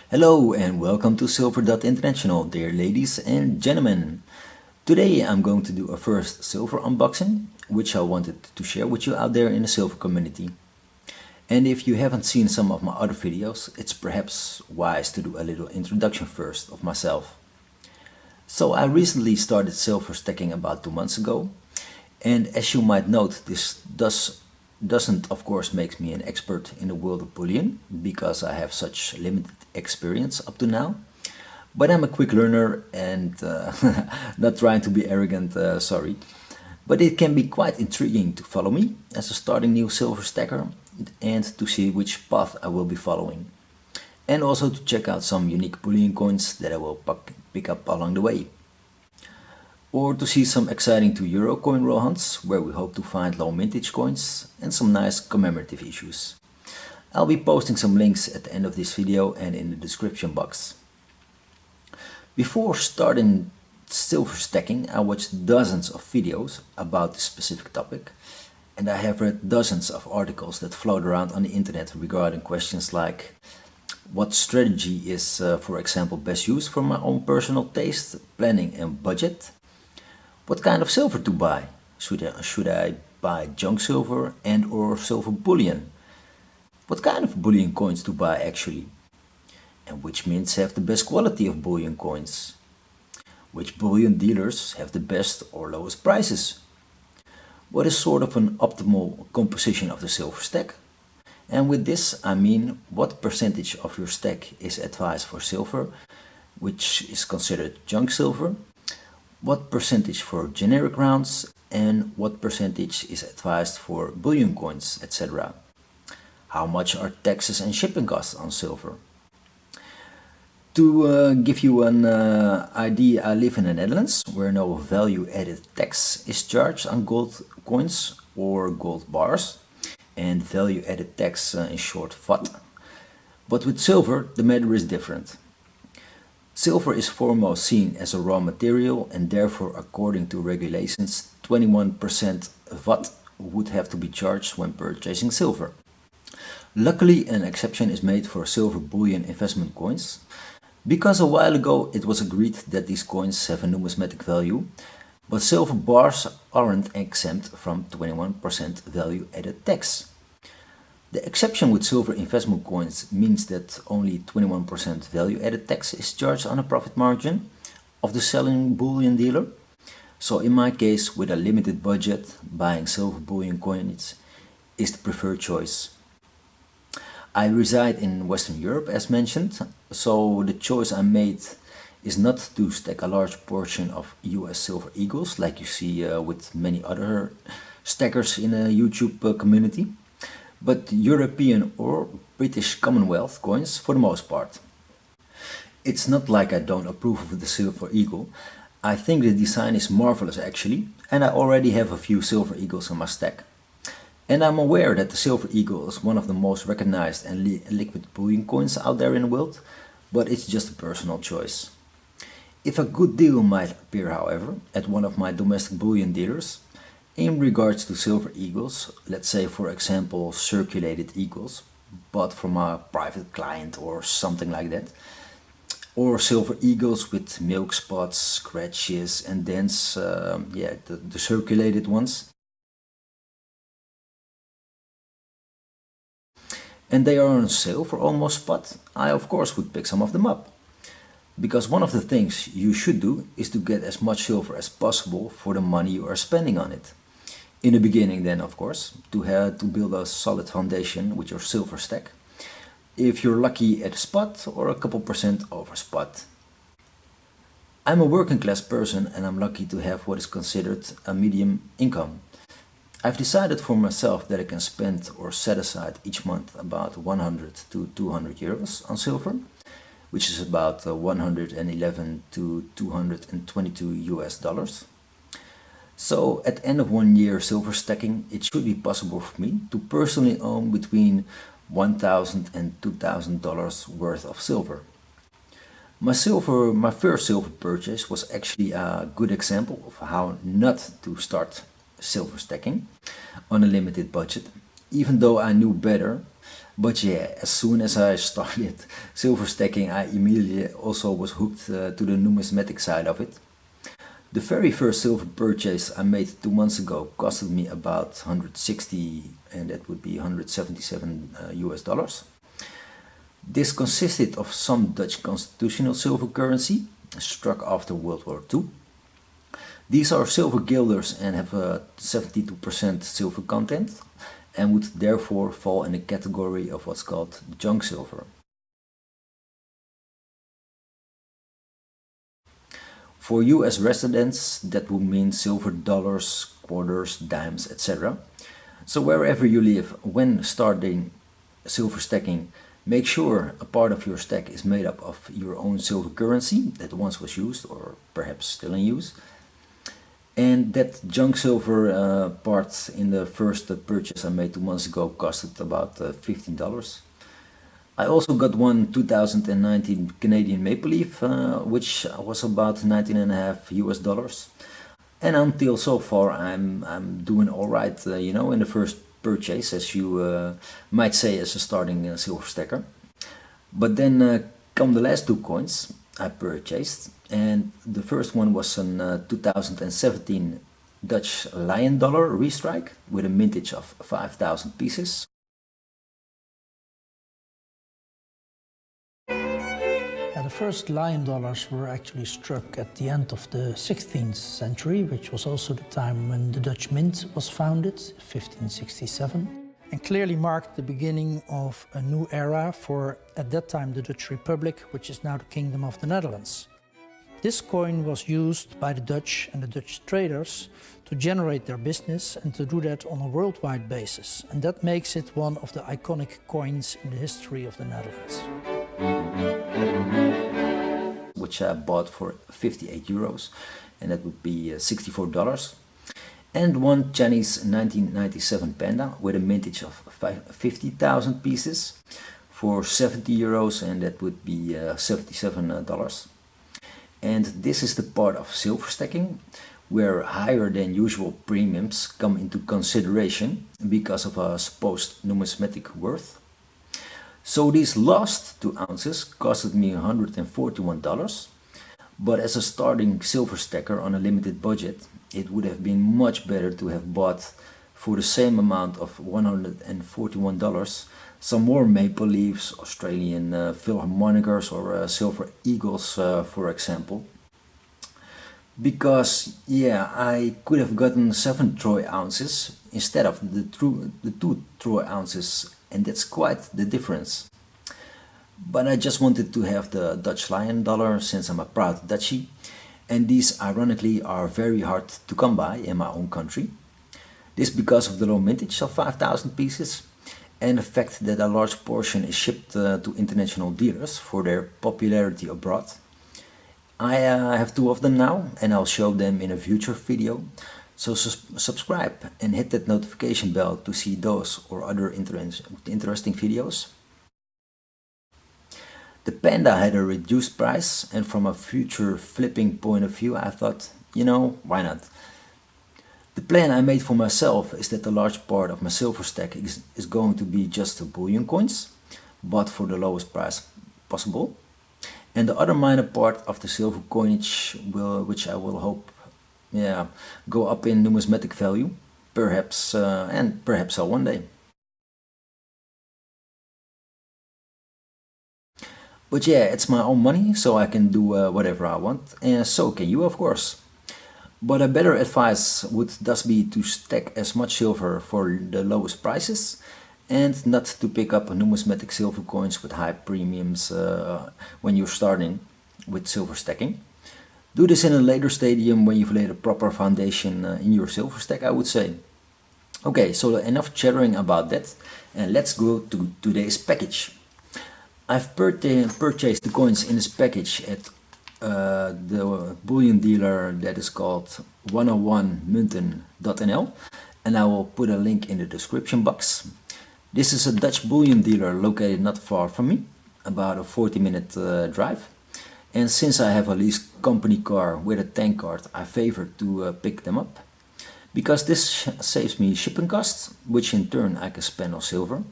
Hello and welcome to silver.international, dear ladies and gentlemen. Today I'm going to do a first silver unboxing, which I wanted to share with you out there in the silver community. And if you haven't seen some of my other videos, it's perhaps wise to do a little introduction first of myself. So I recently started silver stacking about 2 months ago, and as you might note, this doesn't of course make me an expert in the world of bullion, because I have such limited experience up to now. But I'm a quick learner and not trying to be arrogant, sorry. But it can be quite intriguing to follow me as a starting new silver stacker and to see which path I will be following. And also to check out some unique bullion coins that I will pick up along the way. Or to see some exciting 2 euro coin roll hunts where we hope to find low mintage coins and some nice commemorative issues. I'll be posting some links at the end of this video and in the description box. Before starting silver stacking, I watched dozens of videos about this specific topic, and I have read dozens of articles that float around on the internet regarding questions like what strategy is, for example, best used for my own personal taste, planning and budget. What kind of silver to buy? Should I buy junk silver and or silver bullion? What kind of bullion coins to buy actually? And which mints have the best quality of bullion coins? Which bullion dealers have the best or lowest prices? What is sort of an optimal composition of the silver stack? And with this I mean what percentage of your stack is advised for silver, which is considered junk silver, what percentage for generic rounds, and what percentage is advised for bullion coins, etc. How much are taxes and shipping costs on silver? To give you an idea, I live in the Netherlands, where no value-added tax is charged on gold coins or gold bars, and value-added tax, in short, VAT. But with silver, the matter is different. Silver is foremost seen as a raw material, and therefore, according to regulations, 21% VAT would have to be charged when purchasing silver. Luckily, an exception is made for silver bullion investment coins, because a while ago it was agreed that these coins have a numismatic value, but silver bars aren't exempt from 21% value added tax. The exception with silver investment coins means that only 21% value added tax is charged on a profit margin of the selling bullion dealer. So in my case, with a limited budget, buying silver bullion coins is the preferred choice. I reside in Western Europe, as mentioned, so the choice I made is not to stack a large portion of US silver eagles like you see with many other stackers in the YouTube community, but European or British Commonwealth coins for the most part. It's not like I don't approve of the silver eagle. I think the design is marvelous actually, and I already have a few silver eagles in my stack. And I'm aware that the silver eagle is one of the most recognized and liquid bullion coins out there in the world, but it's just a personal choice. If a good deal might appear, however, at one of my domestic bullion dealers, in regards to silver eagles, let's say for example circulated eagles, bought from a private client or something like that, or silver eagles with milk spots, scratches and dents, the circulated ones, and they are on sale for almost spot, I of course would pick some of them up. Because one of the things you should do is to get as much silver as possible for the money you are spending on it. In the beginning then, of course, to build a solid foundation with your silver stack. If you're lucky at a spot or a couple percent over spot. I'm a working class person and I'm lucky to have what is considered a medium income. I've decided for myself that I can spend or set aside each month about 100 to 200 euros on silver, which is about 111 to 222 US dollars. So at the end of 1 year silver stacking, it should be possible for me to personally own between $1,000 and $2,000 worth of silver. My first silver purchase was actually a good example of how not to start silver stacking on a limited budget. Even though I knew better, But yeah, as soon as I started silver stacking, I immediately also was hooked to the numismatic side of it. The very first silver purchase I made 2 months ago costed me about 160, and that would be 177 US dollars. This consisted of some Dutch constitutional silver currency struck after World War II. These are silver guilders and have a 72% silver content and would therefore fall in the category of what's called junk silver. For US residents, that would mean silver dollars, quarters, dimes, etc. So wherever you live, when starting silver stacking, make sure a part of your stack is made up of your own silver currency that once was used or perhaps still in use. And that junk silver part in the first purchase I made 2 months ago costed about $15. I also got one 2019 Canadian Maple Leaf, which was about 19.5 US dollars. And until so far, I'm doing all right, in the first purchase, as you might say, as a starting silver stacker. But then come the last two coins I purchased, and the first one was an 2017 Dutch Lion Dollar restrike with a mintage of 5,000 pieces. The first lion dollars were actually struck at the end of the 16th century, which was also the time when the Dutch Mint was founded, 1567, and clearly marked the beginning of a new era for, at that time, the Dutch Republic, which is now the Kingdom of the Netherlands. This coin was used by the Dutch and the Dutch traders to generate their business and to do that on a worldwide basis, and that makes it one of the iconic coins in the history of the Netherlands. Which I bought for 58 euros, and that would be $64. And one Chinese 1997 Panda with a mintage of 50,000 pieces for 70 euros, and that would be $77. And this is the part of silver stacking where higher than usual premiums come into consideration because of a supposed numismatic worth. So these last 2 ounces costed me $141, but as a starting silver stacker on a limited budget, it would have been much better to have bought for the same amount of $141 some more maple leaves, Australian Philharmonicers or silver eagles, for example. Because yeah, I could have gotten 7 troy ounces instead of the 2 troy ounces, and that's quite the difference. But I just wanted to have the Dutch Lion Dollar since I'm a proud Dutchie, and these ironically are very hard to come by in my own country. This because of the low mintage of 5,000 pieces and the fact that a large portion is shipped to international dealers for their popularity abroad. I have 2 of them now, and I'll show them in a future video. So subscribe and hit that notification bell to see those or other interesting videos. The Panda had a reduced price, and from a future flipping point of view, I thought, why not? The plan I made for myself is that a large part of my silver stack is going to be just bullion coins, bought for the lowest price possible. And the other minor part of the silver coinage, which I will hope go up in numismatic value, perhaps, and perhaps I'll one day. But yeah, it's my own money, so I can do whatever I want, and so can you, of course. But a better advice would thus be to stack as much silver for the lowest prices and not to pick up numismatic silver coins with high premiums when you're starting with silver stacking. Do this in a later stadium when you've laid a proper foundation in your silver stack, I would say. Okay, so enough chattering about that, and let's go to today's package. I've purchased the coins in this package at the Bullion Dealer that is called 101munten.nl, and I will put a link in the description box. This is a Dutch bullion dealer located not far from me, about a 40-minute drive. And since I have a leased company car with a tank card, I favor to pick them up, because this saves me shipping costs, which in turn I can spend on silver.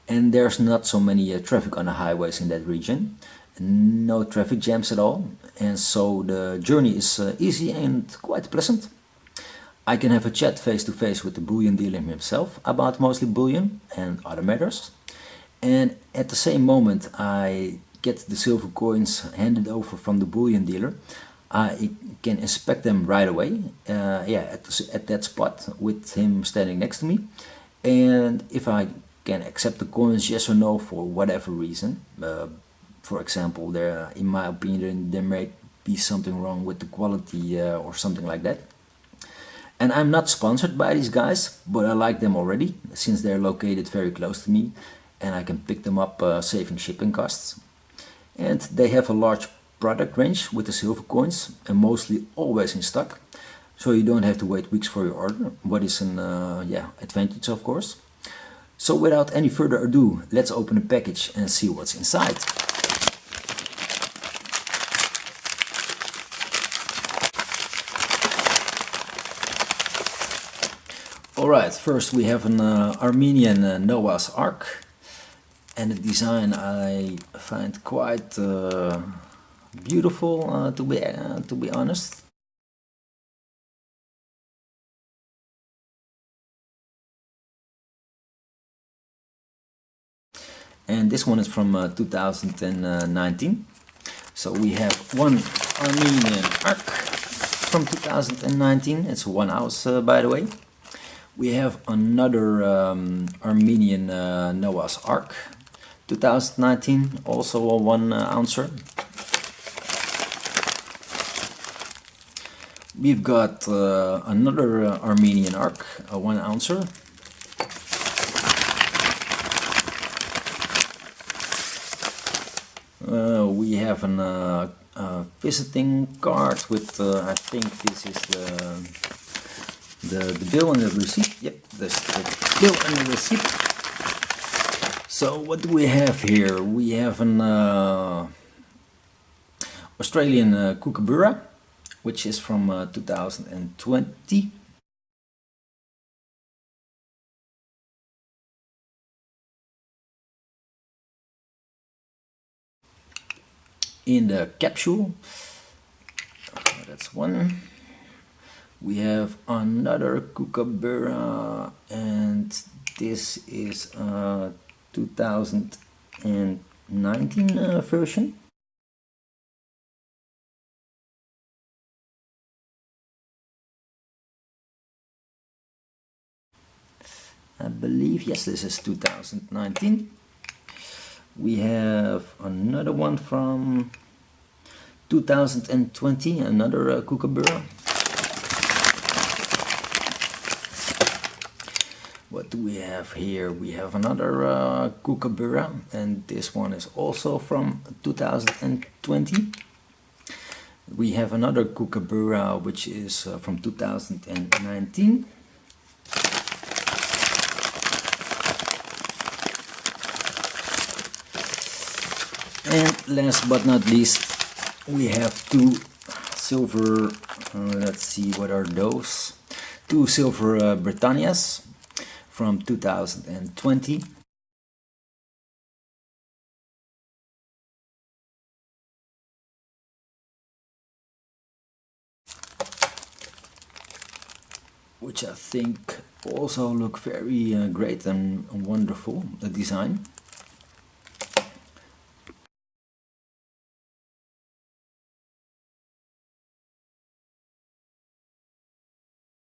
and there's not so many traffic on the highways in that region. No traffic jams at all, and so the journey is easy and quite pleasant. I can have a chat face to face with the bullion dealer himself about mostly bullion and other matters. And at the same moment I get the silver coins handed over from the bullion dealer, I can inspect them right away, at that spot with him standing next to me. And if I can accept the coins, yes or no, for whatever reason. For example, there, in my opinion, there may be something wrong with the quality or something like that. And I'm not sponsored by these guys, but I like them already, since they're located very close to me and I can pick them up, saving shipping costs. And they have a large product range with the silver coins, and mostly always in stock, so you don't have to wait weeks for your order, what is an advantage, of course. So without any further ado, let's open the package and see what's inside. Alright, first we have an Armenian Noah's Ark, and the design I find quite beautiful, to be honest. And this one is from 2019. So we have one Armenian Ark from 2019. It's 1 ounce, by the way. We have another Armenian Noah's Ark, 2019, also a 1 ouncer. We've got another Armenian Ark, a 1 ouncer. We have a visiting card with, I think this is the bill and the receipt. Yep, this is the bill and the receipt. So what do we have here? We have an Australian kookaburra, which is from 2020. In the capsule, that's one. We have another kookaburra, and this is 2019 version. I believe, yes, this is 2019. We have another one from 2020, another kookaburra. What do we have here? We have another kookaburra, and this one is also from 2020. We have another kookaburra, which is from 2019. And last but not least, we have two silver, let's see, what are those? Two silver Britannias from 2020. Which I think also look very great and wonderful, the design.